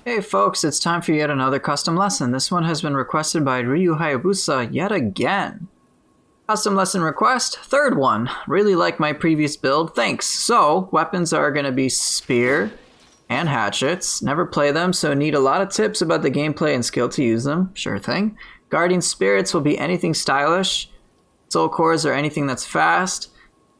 Hey folks, it's time for yet another custom lesson. This one has been requested by Hayabusa yet again. Custom lesson request, third one. Really like my previous build, thanks. So, weapons are going to be spear and hatchets. Never play them, so need a lot of tips about the gameplay and skill to use them. Sure thing. Guardian spirits will be anything stylish. Soul cores are anything that's fast.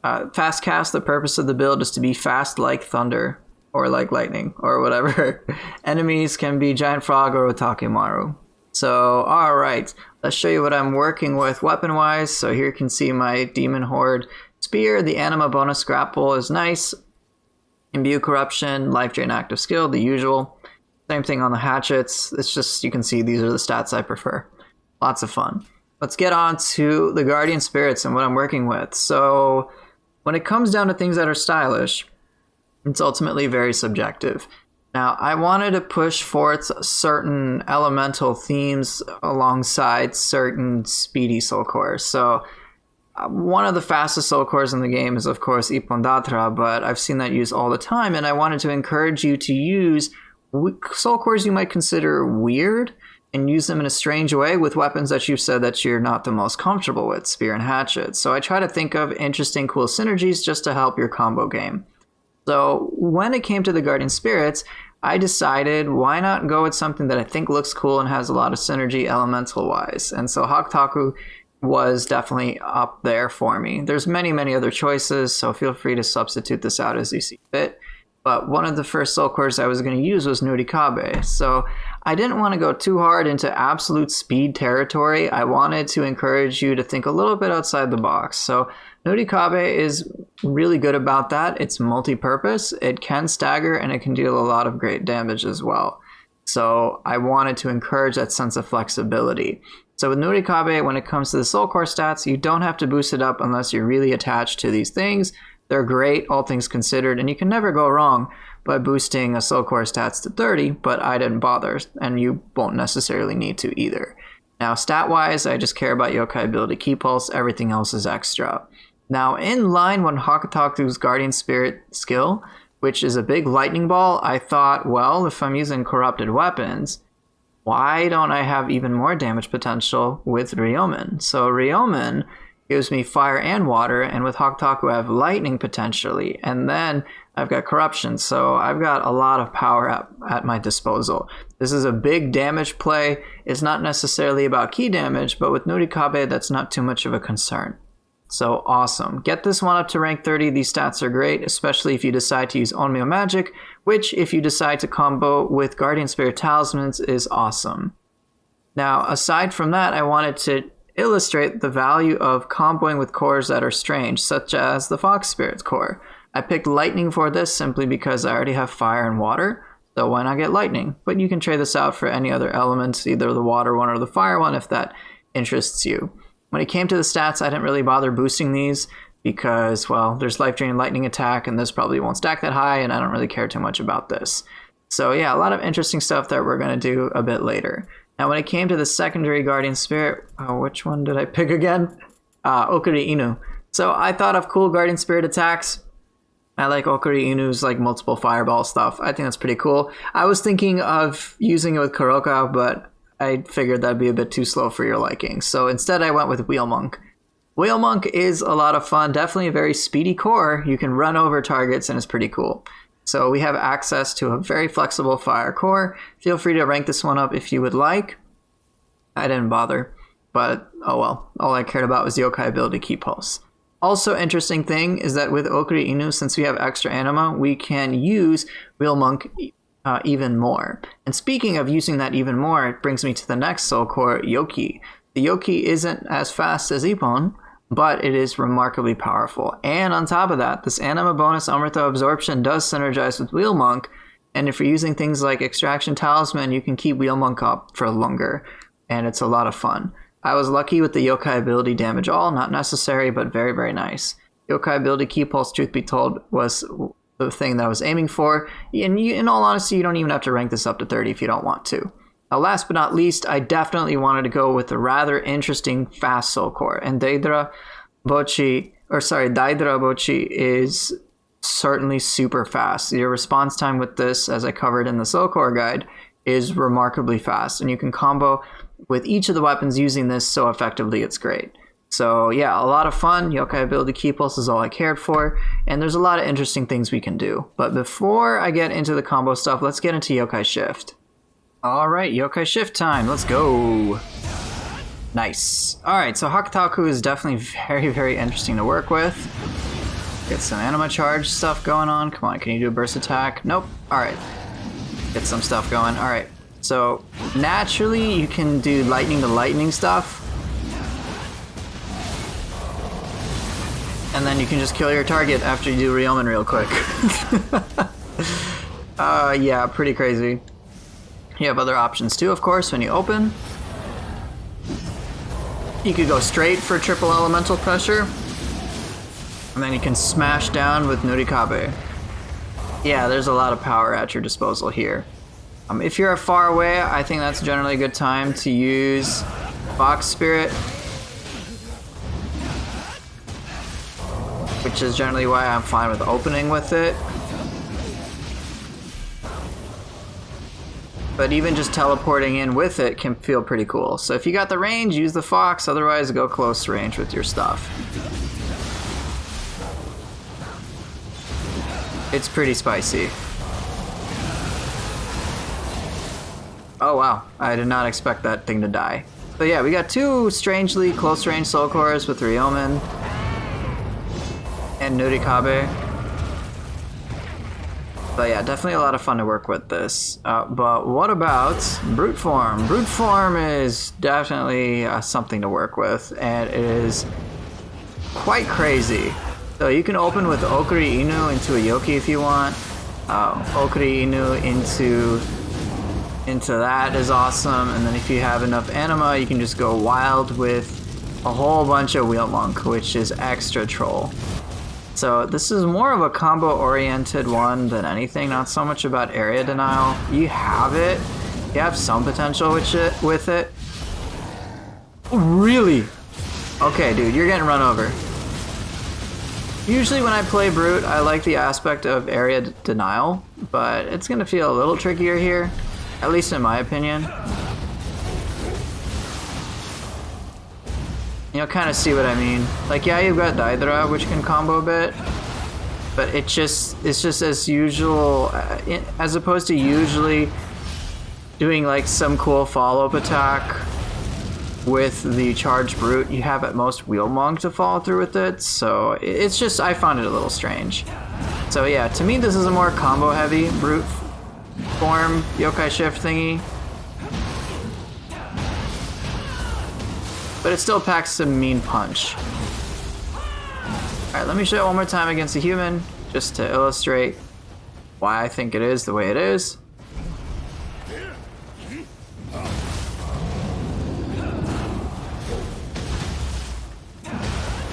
Fast cast, the purpose of the build is to be fast like thunder. Or like lightning, or whatever. Enemies can be Giant Frog or Otakemaru. So, alright, let's show you what I'm working with weapon-wise. So here you can see my Demon Horde Spear. The Anima bonus grapple is nice. Imbue Corruption, Life Drain Active Skill, the usual. Same thing on the hatchets. It's just, you can see these are the stats I prefer. Lots of fun. Let's get on to the Guardian Spirits and what I'm working with. So, when it comes down to things that are stylish, it's ultimately very subjective. Now, I wanted to push forth certain elemental themes alongside certain speedy soul cores. So, one of the fastest soul cores in the game is, of course, Ippon-Datra, but I've seen that used all the time, and I wanted to encourage you to use soul cores you might consider weird and use them in a strange way with weapons that you've said that you're not the most comfortable with, spear and hatchet. So I try to think of interesting, cool synergies just to help your combo game. So when it came to the Guardian Spirits, I decided why not go with something that I think looks cool and has a lot of synergy elemental-wise. And so Hakutaku was definitely up there for me. There's many, many other choices, so feel free to substitute this out as you see fit. But one of the first soul cores I was going to use was Nurikabe. So I didn't want to go too hard into absolute speed territory. I wanted to encourage you to think a little bit outside the box. So Nurikabe is really good about that. It's multi-purpose, it can stagger, and it can deal a lot of great damage as well. So I wanted to encourage that sense of flexibility. So with Nurikabe, when it comes to the soul core stats, you don't have to boost it up unless you're really attached to these things. They're great, all things considered, and you can never go wrong by boosting a soul core stats to 30, but I didn't bother, and you won't necessarily need to either. Now, stat-wise, I just care about Yokai ability Key Pulse, everything else is extra. Now, in line with Hakutaku's Guardian Spirit skill, which is a big lightning ball, I thought, well, if I'm using corrupted weapons, why don't I have even more damage potential with Ryomen? So Ryomen gives me fire and water, and with Hakutaku I have lightning potentially, and then I've got corruption, so I've got a lot of power at my disposal. This is a big damage play. It's not necessarily about key damage, but with Nurikabe that's not too much of a concern. So awesome. Get this one up to rank 30. These stats are great, especially if you decide to use Onmyo Magic, which if you decide to combo with Guardian Spirit Talismans is awesome. Now, aside from that, I wanted to illustrate the value of comboing with cores that are strange, such as the Fox Spirit core. I picked lightning for this simply because I already have fire and water, so why not get lightning? But you can trade this out for any other elements, either the water one or the fire one, if that interests you. When it came to the stats, I didn't really bother boosting these because, well, there's life drain and lightning attack, and this probably won't stack that high, and I don't really care too much about this. So yeah, a lot of interesting stuff that we're going to do a bit later. Now, when it came to the secondary Guardian Spirit, which one did I pick again? Okuri-Inu. So I thought of cool Guardian Spirit attacks. I like Okuri-Inu's like multiple fireball stuff. I think that's pretty cool. I was thinking of using it with Kuroka, but I figured that'd be a bit too slow for your liking. So instead I went with Wheelmonk. Wheelmonk is a lot of fun, definitely a very speedy core. You can run over targets and it's pretty cool. So we have access to a very flexible fire core. Feel free to rank this one up if you would like. I didn't bother, but oh well. All I cared about was Yokai ability Key Pulse. Also interesting thing is that with Okuri-Inu, since we have extra anima, we can use Wheelmonk even more. And speaking of using that even more, it brings me to the next soul core, Yoki. The Yoki isn't as fast as Ippon, but it is remarkably powerful. And on top of that, this anima bonus Amrita absorption does synergize with Wheelmonk, and if you're using things like Extraction Talisman, you can keep Wheelmonk up for longer, and it's a lot of fun. I was lucky with the Yokai ability damage all, not necessary, but very, very nice. Yokai ability Key Pulse, truth be told, was the thing that I was aiming for. In all honesty, you don't even have to rank this up to 30 if you don't want to. Now, last but not least, I definitely wanted to go with a rather interesting fast soul core, and Daidara Bocchi is certainly super fast. Your response time with this, as I covered in the soul core guide, is remarkably fast, and you can combo with each of the weapons using this so effectively it's great. So yeah, a lot of fun. Yokai ability key pulse is all I cared for, and there's a lot of interesting things we can do. But before I get into the combo stuff, let's get into Yokai Shift. Alright, Yokai Shift time, let's go! Nice. Alright, so Hakutaku is definitely very, very interesting to work with. Get some anima charge stuff going on. Come on, can you do a burst attack? Nope. Alright. Get some stuff going. Alright. So, naturally, you can do lightning to lightning stuff. And then you can just kill your target after you do Ryomen real quick. Yeah, pretty crazy. You have other options too, of course, when you open. You could go straight for triple elemental pressure. And then you can smash down with Nurikabe. Yeah, there's a lot of power at your disposal here. If you're far away, I think that's generally a good time to use Fox Spirit. Which is generally why I'm fine with opening with it. But even just teleporting in with it can feel pretty cool. So if you got the range, use the Fox, otherwise go close range with your stuff. It's pretty spicy. Oh wow, I did not expect that thing to die. But yeah, we got two strangely close range soul cores with Ryomen and Nurikabe. But yeah, definitely a lot of fun to work with this. But what about Brute Form? Brute Form is definitely something to work with, and it is quite crazy. So you can open with Okuri-Inu into a Yoki if you want. Okuri-Inu into that is awesome, and then if you have enough anima, you can just go wild with a whole bunch of Wheelmonk, which is extra troll. So this is more of a combo-oriented one than anything, not so much about area denial. You have it. You have some potential with it. Really? Okay, dude, you're getting run over. Usually when I play Brute, I like the aspect of area denial, but it's going to feel a little trickier here, at least in my opinion. You'll kind of see what I mean. Like, yeah, you've got Daidara, which can combo a bit, but it's just as usual, as opposed to usually doing like some cool follow-up attack with the charged Brute, you have at most Wheelmonk to follow through with it, so it's just, I found it a little strange. So yeah, to me this is a more combo-heavy Brute form Yokai Shift thingy. But it still packs some mean punch. Alright, let me show it one more time against a human, just to illustrate why I think it is the way it is.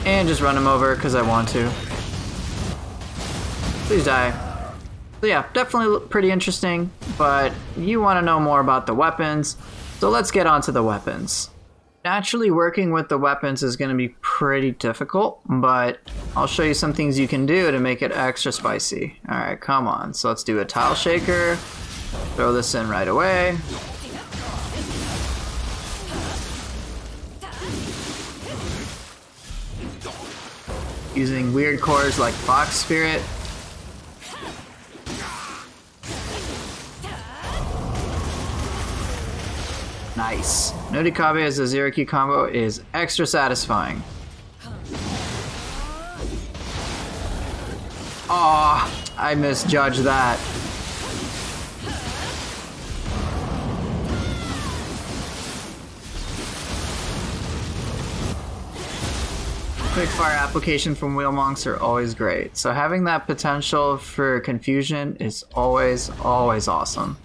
And just run him over because I want to. Please die. So yeah, definitely pretty interesting, but you want to know more about the weapons, so let's get on to the weapons. Naturally, working with the weapons is going to be pretty difficult, but I'll show you some things you can do to make it extra spicy. Alright, come on. So let's do a tile shaker. Throw this in right away. Using weird cores like Fox Spirit. Nice. Nurikabe as a zero key combo is extra satisfying. Aw, I misjudged that. Quick fire application from Wheelmonks are always great, so having that potential for confusion is always awesome.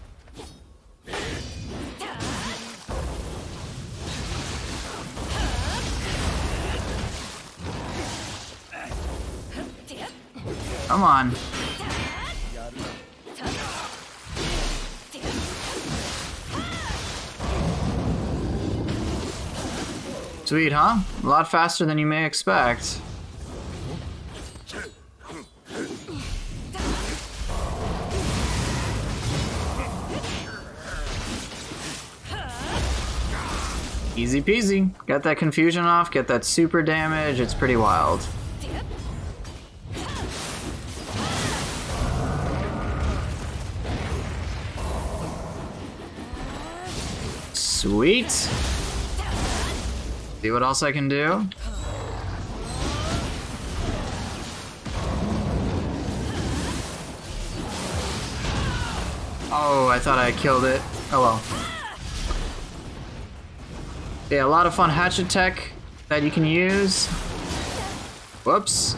Come on. Sweet, huh? A lot faster than you may expect. Easy peasy. Get that confusion off, get that super damage. It's pretty wild. Sweet. See what else I can do. Oh, I thought I killed it. Oh well. Yeah, a lot of fun hatchet tech that you can use. Whoops.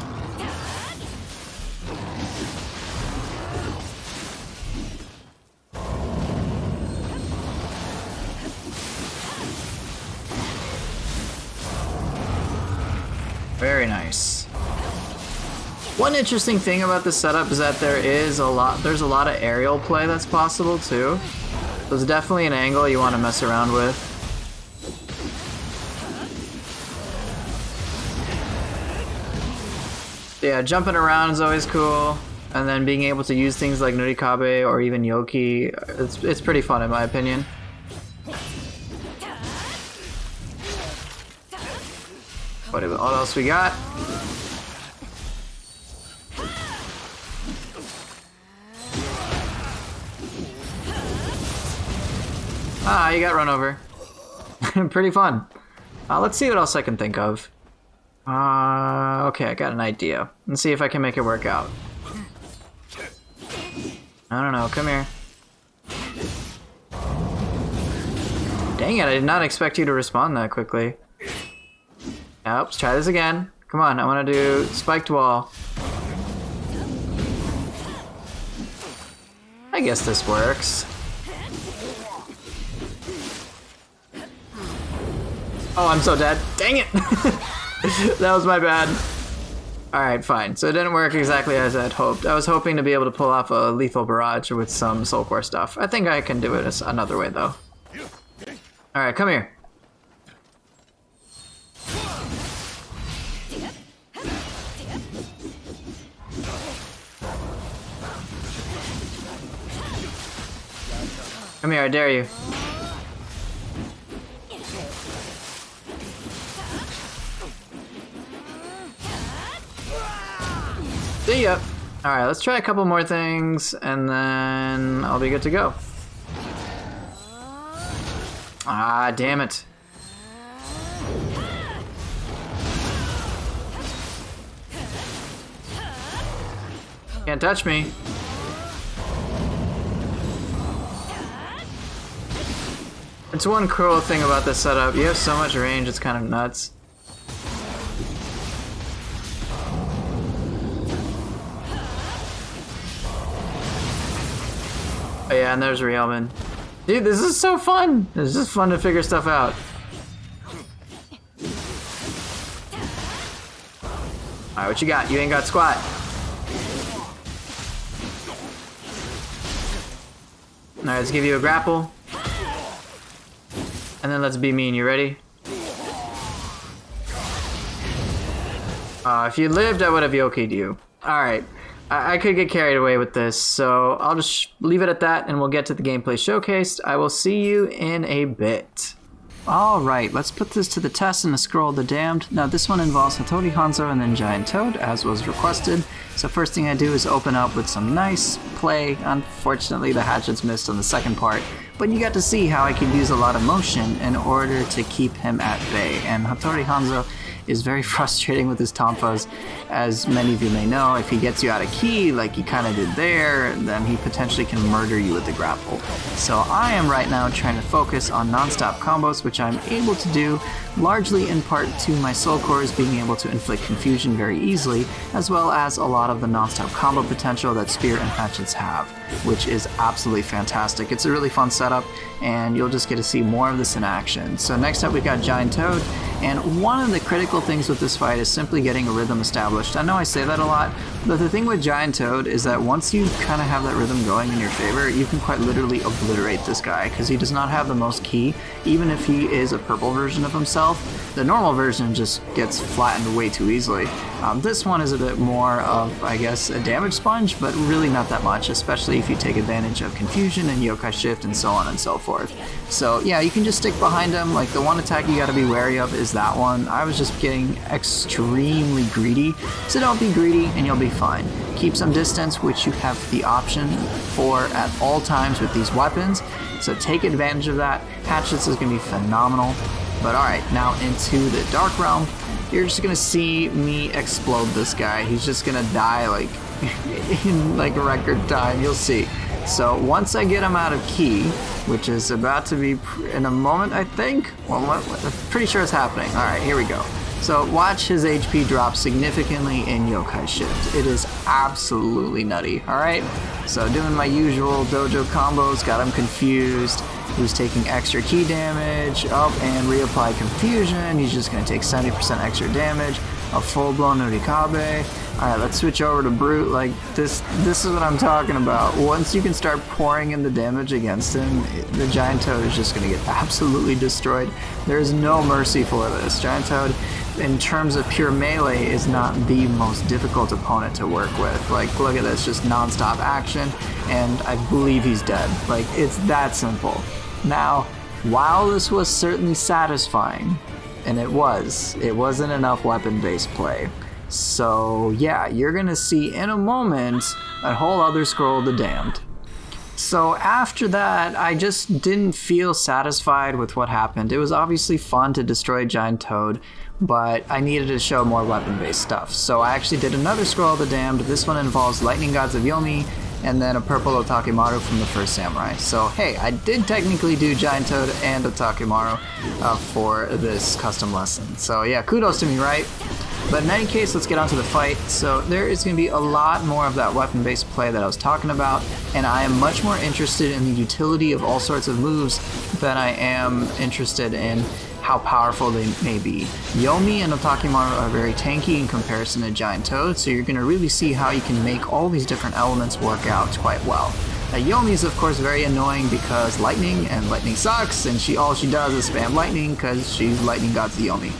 Very nice. One interesting thing about this setup is that there's a lot of aerial play that's possible too. So it's definitely an angle you want to mess around with. Yeah, jumping around is always cool, and then being able to use things like Nurikabe or even Yoki, it's pretty fun in my opinion. What else we got? Ah, you got run over. Pretty fun. Let's see what else I can think of. Okay, I got an idea. Let's see if I can make it work out. I don't know, come here. Dang it, I did not expect you to respond that quickly. Now, let's try this again. Come on, I want to do spiked wall. I guess this works. Oh, I'm so dead. Dang it! That was my bad. Alright, fine. So it didn't work exactly as I'd hoped. I was hoping to be able to pull off a lethal barrage with some soul core stuff. I think I can do it another way, though. Alright, come here. Come here, I dare you. See ya. Alright, let's try a couple more things, and then I'll be good to go. Ah, damn it. Can't touch me. It's one cruel thing about this setup. You have so much range, it's kind of nuts. Oh yeah, and there's Ryomen. Dude, this is so fun! It's just fun to figure stuff out. Alright, what you got? You ain't got squat. Alright, let's give you a grapple. And then let's be mean. You ready? If you lived, I would have Yoki'd you. Alright. I could get carried away with this, so I'll just leave it at that and we'll get to the gameplay showcased. I will see you in a bit. Alright, let's put this to the test in the Scroll of the Damned. Now this one involves Hattori, Hanzo, and then Giant Toad, as was requested. So first thing I do is open up with some nice play. Unfortunately, the hatchets missed on the second part, but you got to see how I could use a lot of motion in order to keep him at bay. And Hattori Hanzo is very frustrating with his tonfas. As many of you may know, if he gets you out of key, like he kind of did there, then he potentially can murder you with the grapple. So I am right now trying to focus on non-stop combos, which I'm able to do largely in part to my soul cores being able to inflict confusion very easily, as well as a lot of the non-stop combo potential that Spear and Hatchets have, which is absolutely fantastic. It's a really fun setup, and you'll just get to see more of this in action. So next up we've got Giant Toad, and one of the critical things with this fight is simply getting a rhythm established. I know I say that a lot, but the thing with Giant Toad is that once you kind of have that rhythm going in your favor, you can quite literally obliterate this guy, because he does not have the most ki, even if he is a purple version of himself. The normal version just gets flattened way too easily. This one is a bit more of, I guess, a damage sponge, but really not that much, especially if you take advantage of Confusion and Yokai Shift and so on and so forth. So yeah, you can just stick behind him. Like, the one attack you gotta be wary of is that one. I was just getting extremely greedy, so don't be greedy and you'll be fine. Keep some distance, which you have the option for at all times with these weapons, so take advantage of that. Hatchets is gonna be phenomenal. But alright, now into the Dark Realm. You're just gonna see me explode this guy. He's just gonna die like in like record time, you'll see. So once I get him out of ki, which is about to be in a moment, I think. Well, I'm pretty sure it's happening. Alright, here we go. So watch his HP drop significantly in Yokai Shift. It is absolutely nutty, alright? So doing my usual dojo combos, got him confused. He's taking extra ki damage, and reapply Confusion. He's just going to take 70% extra damage, a full-blown Nurikabe. Alright, let's switch over to Brute. Like, this is what I'm talking about. Once you can start pouring in the damage against him, the Giant Toad is just going to get absolutely destroyed. There is no mercy for this. Giant Toad, in terms of pure melee, is not the most difficult opponent to work with. Like, look at this, just non-stop action, and I believe he's dead. Like, it's that simple. Now, while this was certainly satisfying, and it wasn't enough weapon-based play. So yeah, you're gonna see in a moment a whole other Scroll of the Damned. So after that, I just didn't feel satisfied with what happened. It was obviously fun to destroy Giant Toad, but I needed to show more weapon-based stuff. So I actually did another Scroll of the Damned. This one involves Lightning Gods of Yomi, and then a purple Otakimaru from the first Samurai. So hey, I did technically do Giant Toad and Otakimaru for this custom lesson. So yeah, kudos to me, right? But in any case, let's get on to the fight. So there is going to be a lot more of that weapon-based play that I was talking about, and I am much more interested in the utility of all sorts of moves than I am interested in how powerful they may be. Yomi and Otakimaru are very tanky in comparison to Giant Toad, so you're going to really see how you can make all these different elements work out quite well. Yomi is of course very annoying because lightning, and lightning sucks, and all she does is spam lightning because she's Lightning God's Yomi.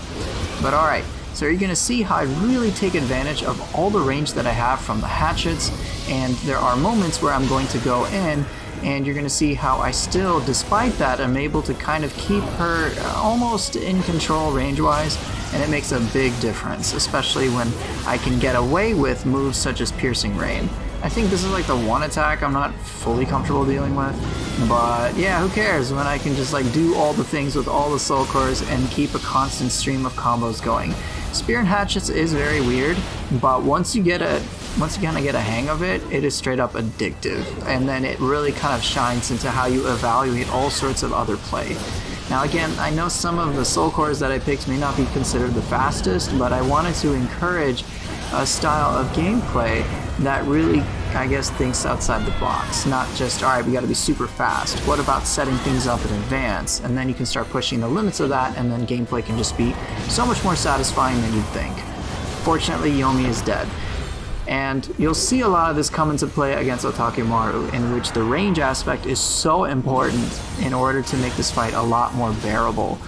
But alright, so you're going to see how I really take advantage of all the range that I have from the Hatchets, and there are moments where I'm going to go in, and you're going to see how I still, despite that, am able to kind of keep her almost in control range-wise, and it makes a big difference, especially when I can get away with moves such as Piercing Rain. I think this is like the one attack I'm not fully comfortable dealing with, but yeah, who cares when I can just like do all the things with all the soul cores and keep a constant stream of combos going. Spear and Hatchets is very weird, but once you kind of get a hang of it, it is straight up addictive, and then it really kind of shines into how you evaluate all sorts of other play. Now again, I know some of the soul cores that I picked may not be considered the fastest, but I wanted to encourage a style of gameplay that really, I guess, thinks outside the box. Not just, alright, we gotta be super fast. What about setting things up in advance? And then you can start pushing the limits of that, and then gameplay can just be so much more satisfying than you'd think. Fortunately, Yomi is dead. And you'll see a lot of this come into play against Otakimaru, in which the range aspect is so important in order to make this fight a lot more bearable.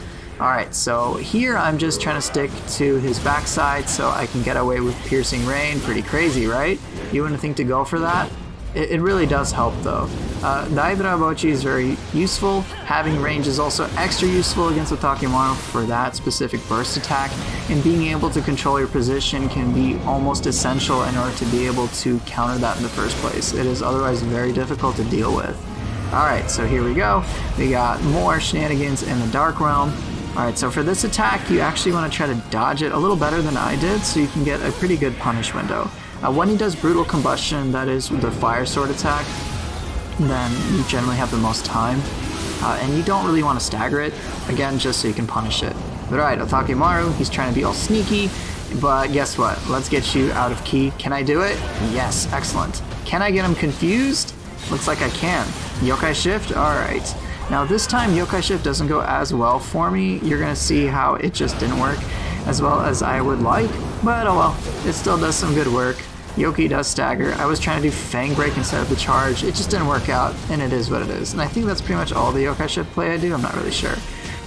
Alright, so here I'm just trying to stick to his backside so I can get away with Piercing Rain. Pretty crazy, right? You wouldn't think to go for that? It really does help though. Daidara Bocchi is very useful. Having range is also extra useful against Otakimaru for that specific burst attack, and being able to control your position can be almost essential in order to be able to counter that in the first place. It is otherwise very difficult to deal with. Alright, so here we go. We got more shenanigans in the Dark Realm. Alright, so for this attack, you actually want to try to dodge it a little better than I did, so you can get a pretty good punish window. When he does Brutal Combustion, that is the Fire Sword attack, then you generally have the most time, and you don't really want to stagger it, again, just so you can punish it. But alright, Otakimaru, he's trying to be all sneaky, but guess what? Let's get you out of ki. Can I do it? Yes, excellent. Can I get him confused? Looks like I can. Yokai Shift? Alright. Now this time Yokai Shift doesn't go as well for me. You're going to see how it just didn't work. as well as I would like, but oh well, it still does some good work. Yoki does stagger. I was trying to do Fang Break instead of the charge. It just didn't work out, and it is what it is. And I think that's pretty much all the Yokai Shift play I do, I'm not really sure.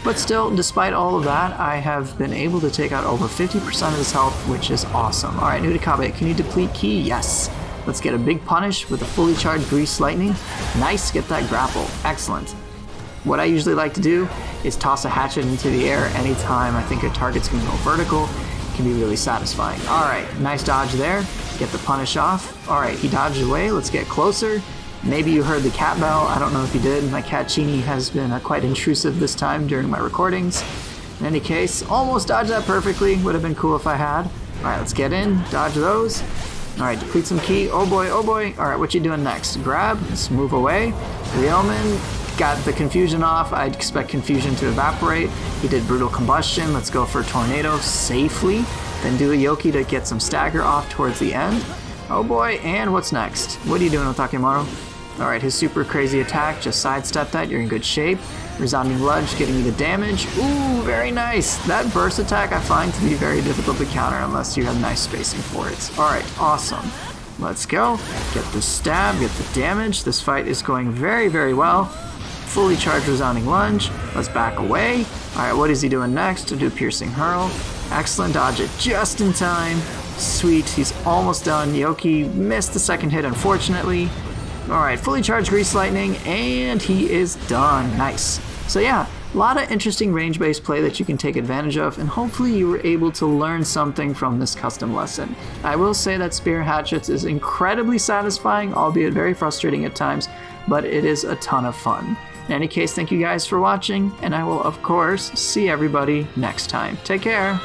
But still, despite all of that, I have been able to take out over 50% of his health, which is awesome. Alright, Nurikabe, can you deplete Ki? Yes. Let's get a big punish with a fully charged Grease Lightning. Nice, get that grapple. Excellent. What I usually like to do is toss a hatchet into the air anytime I think a target's going to go vertical. It can be really satisfying. Alright, nice dodge there. Get the punish off. Alright, he dodged away. Let's get closer. Maybe you heard the cat bell. I don't know if you did. My cat Chini has been quite intrusive this time during my recordings. In any case, almost dodged that perfectly. Would have been cool if I had. Alright, let's get in. Dodge those. Alright, deplete some Ki. Oh boy, oh boy. Alright, what you doing next? Grab. Let's move away. Ryomen got the confusion off. I'd expect confusion to evaporate. He did brutal combustion. Let's go for tornado safely. Then do a Yoki to get some stagger off towards the end. Oh boy, and what's next? What are you doing, Otakemaru? Alright, his super crazy attack, just sidestep that, you're in good shape. Resounding Lunge getting you the damage. Ooh, very nice. That burst attack I find to be very difficult to counter unless you have nice spacing for it. Alright, awesome. Let's go. Get the stab, get the damage. This fight is going very, very well. Fully charged Resounding Lunge. Let's back away. Alright, what is he doing next? To do Piercing Hurl. Excellent, dodge it just in time. Sweet, he's almost done. Yoki missed the second hit, unfortunately. Alright, fully charged Grease Lightning, and he is done. Nice. So yeah, a lot of interesting range-based play that you can take advantage of, and hopefully you were able to learn something from this custom lesson. I will say that Spear Hatchets is incredibly satisfying, albeit very frustrating at times, but it is a ton of fun. In any case, thank you guys for watching, and I will of course see everybody next time. Take care!